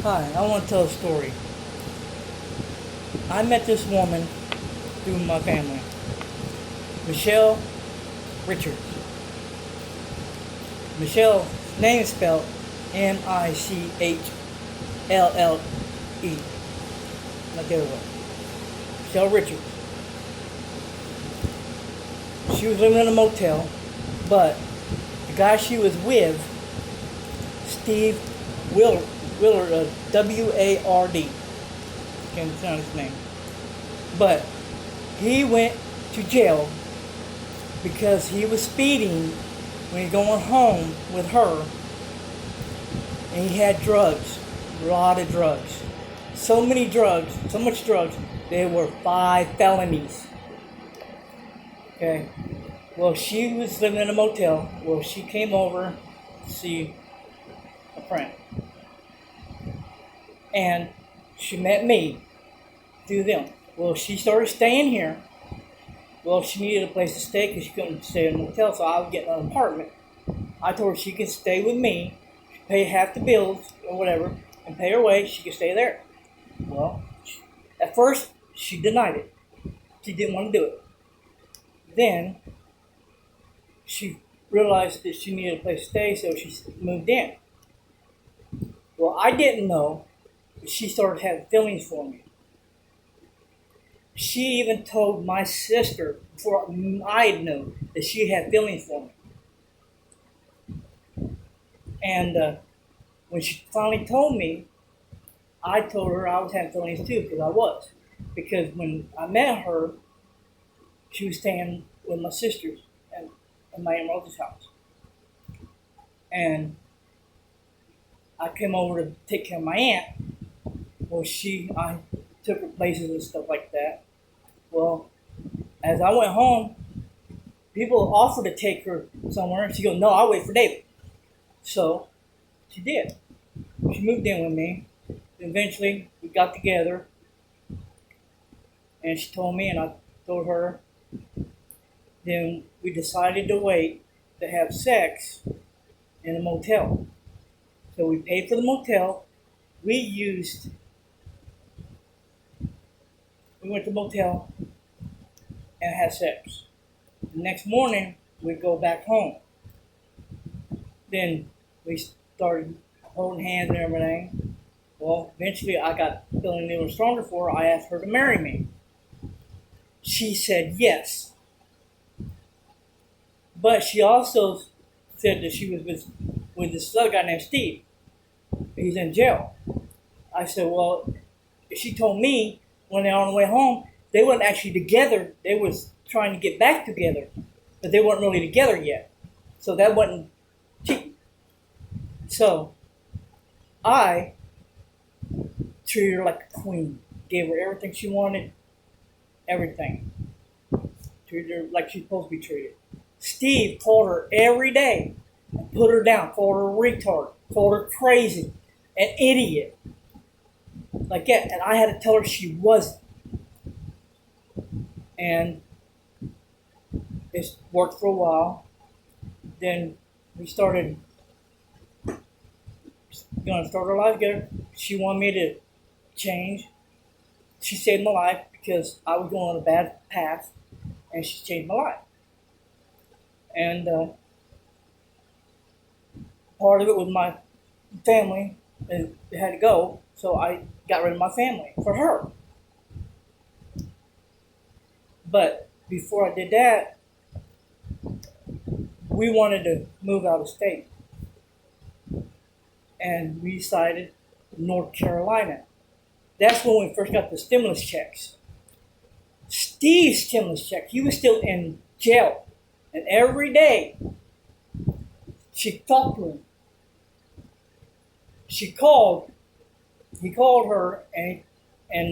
Hi, I want to tell a story. I met this woman through my family, Michelle Richards. Michelle's name is spelled Michlle, like the other way. Michelle Richards. She was living in a motel, but the guy she was with, Steve Willard, W-A-R-D. Can't pronounce his name. But he went to jail because he was speeding when he was going home with her, and he had drugs, a lot of drugs. So much drugs, there were 5 felonies. Okay. Well, she was living in a motel. Well, she came over to see a friend. And she met me through them. Well, she started staying here. Well, she needed a place to stay because she couldn't stay in a motel, so I was getting an apartment. I told her she could stay with me, pay half the bills or whatever, and pay her way. She could stay there. Well, at first, she denied it. She didn't want to do it. Then, she realized that she needed a place to stay, so she moved in. Well, I didn't know, but she started having feelings for me. She even told my sister before I knew that she had feelings for me. And when she finally told me, I told her I was having feelings too, because I was. Because when I met her, she was staying with my sisters in my Aunt Rose's house. And I came over to take care of my aunt. Well, I took her places and stuff like that. Well, as I went home, people offered to take her somewhere, and she goes, "No, I'll wait for David." So she did. She moved in with me. Eventually, we got together, and she told me, and I told her. Then we decided to wait to have sex in a motel. So we paid for the motel. We went to the motel and had sex. The next morning, we'd go back home. Then we started holding hands and everything. Well, eventually I got feeling a little stronger for her. I asked her to marry me. She said yes. But she also said that she was with this other guy named Steve. He's in jail. I said, well, she told me when they were on the way home, they weren't actually together. They was trying to get back together, but they weren't really together yet. So that wasn't cheating. So I treated her like a queen. Gave her everything she wanted, everything. Treated her like she's supposed to be treated. Steve called her every day and put her down, called her a retard, called her crazy, an idiot. Like that. And I had to tell her she wasn't. And it worked for a while. Then we started start our life together. She wanted me to change. She saved my life because I was going on a bad path, and she changed my life. And part of it was my family, and it had to go, so I got rid of my family for her. But before I did that, we wanted to move out of state. And we decided North Carolina. That's when we first got the stimulus checks. Steve's stimulus check, he was still in jail. And every day, she talked to him. He called her, and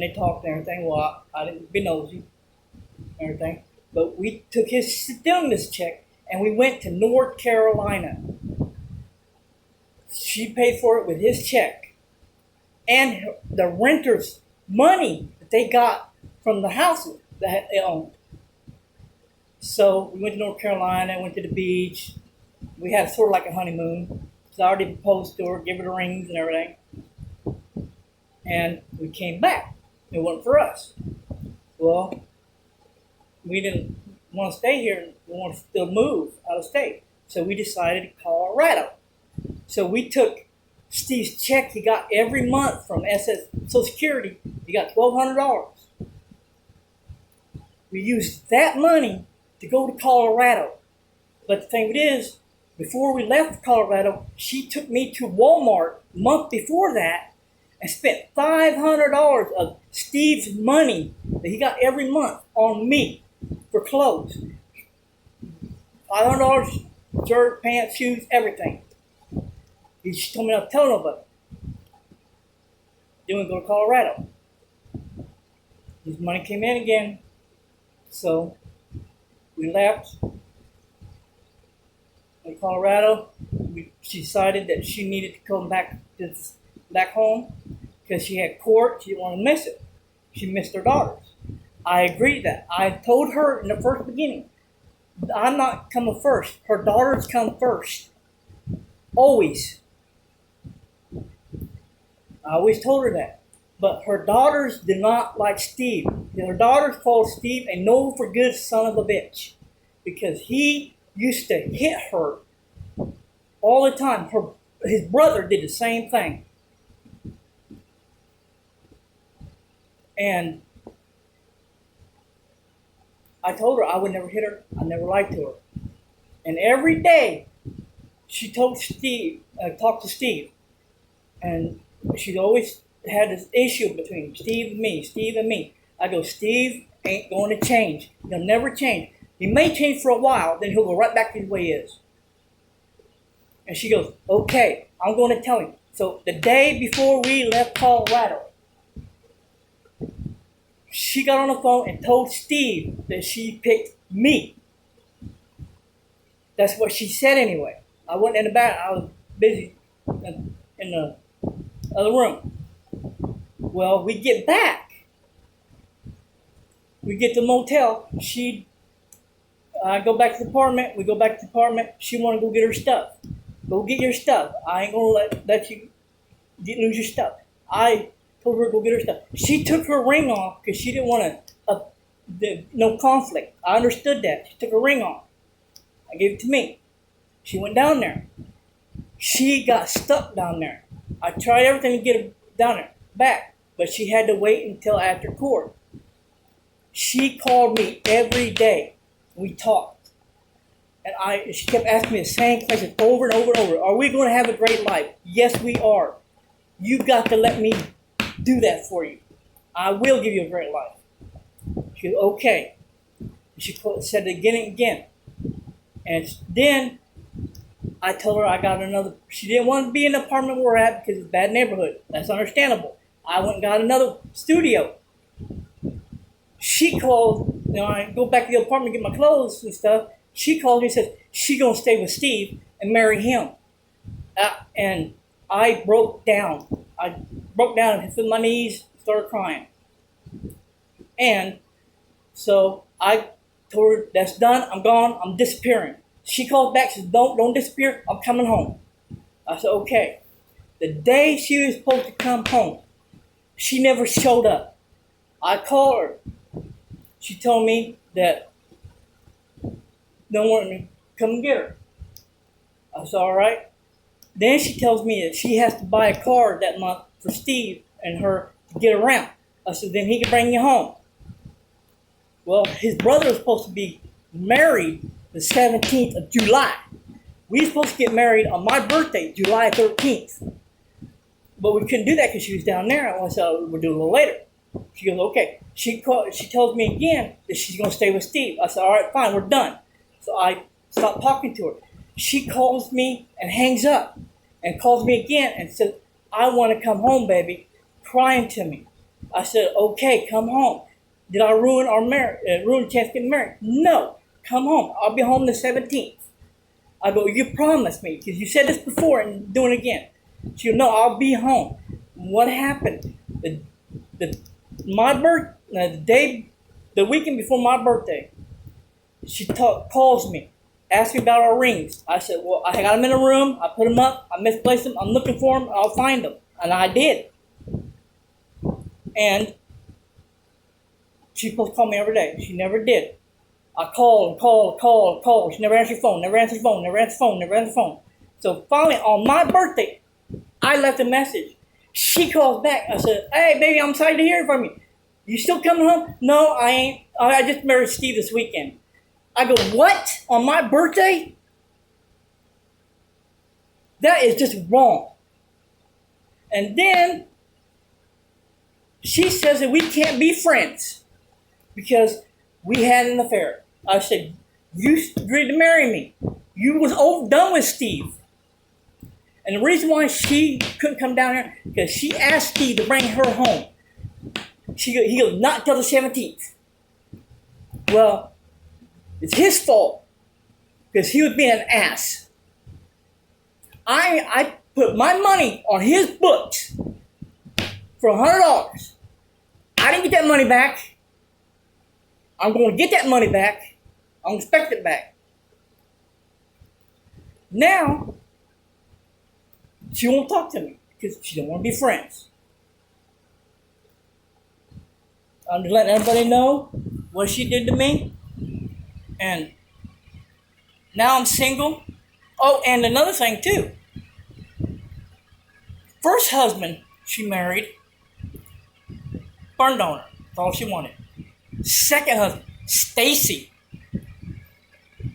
they talked and everything. Well, I didn't be nosy and everything. But we took his stimulus check, and we went to North Carolina. She paid for it with his check. And the renters' money that they got from the houses that they owned. So we went to North Carolina, went to the beach. We had sort of like a honeymoon. So I already proposed to her, give her the rings and everything. and we came back. It wasn't for us. Well, we didn't want to stay here. We wanted to still move out of state. So we decided to Colorado. So we took Steve's check he got every month from Social Security. He got $1,200. We used that money to go to Colorado. But the thing is, before we left Colorado, she took me to Walmart a month before that and spent $500 of Steve's money that he got every month on me for clothes. $500, shirt, pants, shoes, everything. He just told me not to tell nobody. Then we go to Colorado. His money came in again. So we left. In Colorado, she decided that she needed to come back home because she had court. She didn't want to miss it. She missed her daughters. I agreed with that. I told her in the first beginning, I'm not coming first. Her daughters come first. Always. I always told her that. But her daughters did not like Steve. Her daughters called Steve a no for good son of a bitch because he used to hit her all the time. His brother did the same thing. And I told her I would never hit her. I never lied to her. And every day she told Steve, talked to Steve. And she always had this issue between Steve and me. I go, Steve ain't going to change. He'll never change. He may change for a while, then he'll go right back to the way he is. And she goes, okay, I'm going to tell him. So the day before we left Colorado, she got on the phone and told Steve that she picked me. That's what she said anyway. I wasn't in the back. I was busy in the other room. Well, we get back. We get to the motel. I go back to the apartment. We go back to the apartment. She want to go get her stuff. Go get your stuff. I ain't going to let you lose your stuff. I told her to go get her stuff. She took her ring off because she didn't want no conflict. I understood that. She took her ring off. I gave it to me. She went down there. She got stuck down there. I tried everything to get her down there, back, but she had to wait until after court. She called me every day. We talked. And she kept asking me the same question over and over and over. Are we going to have a great life? Yes, we are. You got to let me do that for you. I will give you a great life. She said, okay. She said it again and again. And then I told her I got another. She didn't want to be in the apartment we're at because it's a bad neighborhood. That's understandable. I went and got another studio. She called, I go back to the apartment to get my clothes and stuff. She called me and said she going to stay with Steve and marry him. And I broke down. I broke down and hit my knees, started crying. And so I told her, that's done, I'm gone, I'm disappearing. She called back, says, don't disappear, I'm coming home. I said, okay. The day she was supposed to come home, she never showed up. I called her. She told me that don't want me to come and get her. I said, all right. Then she tells me that she has to buy a car that month for Steve and her to get around. I said, then he can bring you home. Well, his brother was supposed to be married the 17th of July. We were supposed to get married on my birthday, July 13th. But we couldn't do that because she was down there. I said, we'll do it a little later. She goes, okay. She tells me again that she's going to stay with Steve. I said, all right, fine, we're done. So I stopped talking to her. She calls me and hangs up and calls me again and says, I want to come home, baby, crying to me. I said, okay, come home. Did I ruin our marriage, ruin the chance to get married? No, come home. I'll be home the 17th. I go, you promised me, because you said this before and doing it again. She goes, no, I'll be home. What happened? The weekend before my birthday, she calls me, asks me about our rings. I said, well, I got them in a room. I put them up. I misplaced them. I'm looking for them. I'll find them. And I did. And she's supposed to call me every day. She never did. I called. She never answered the phone. So finally, on my birthday, I left a message. She calls back. I said, "Hey, baby, I'm sorry to hear from you. You still coming home?" "No, I ain't. I just married Steve this weekend." I go, "What? On my birthday?" That is just wrong. And then she says that we can't be friends because we had an affair. I said, "You agreed to marry me. You was done with Steve." And the reason why she couldn't come down here, because she asked Steve to bring her home. He goes, "Not till the 17th. Well, it's his fault because he was being an ass. I put my money on his books for $100. I didn't get that money back. I'm going to get that money back. I'm expecting it back. Now, she won't talk to me because she don't want to be friends. I'm just letting everybody know what she did to me. And now I'm single. Oh, and another thing too. First husband she married, burned on her. That's all she wanted. Second husband, Stacy.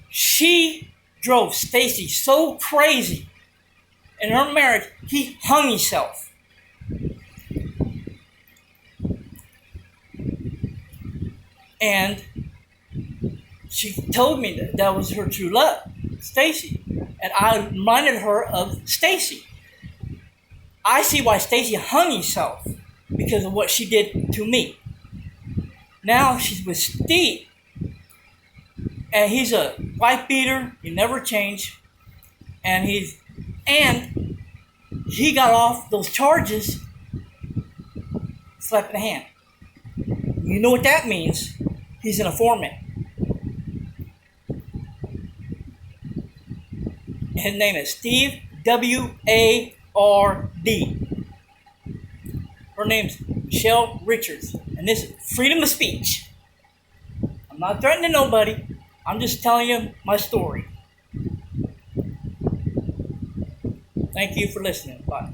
She drove Stacy so crazy in her marriage, he hung himself. And she told me that was her true love, Stacy. And I reminded her of Stacy. I see why Stacy hung himself because of what she did to me. Now she's with Steve. And he's a wife beater. He never changed. And he got off those charges slap in the hand. You know what that means? He's an informant. His name is Steve W.A.R.D. Her name's Michelle Richards. And this is freedom of speech. I'm not threatening nobody. I'm just telling you my story. Thank you for listening. Bye.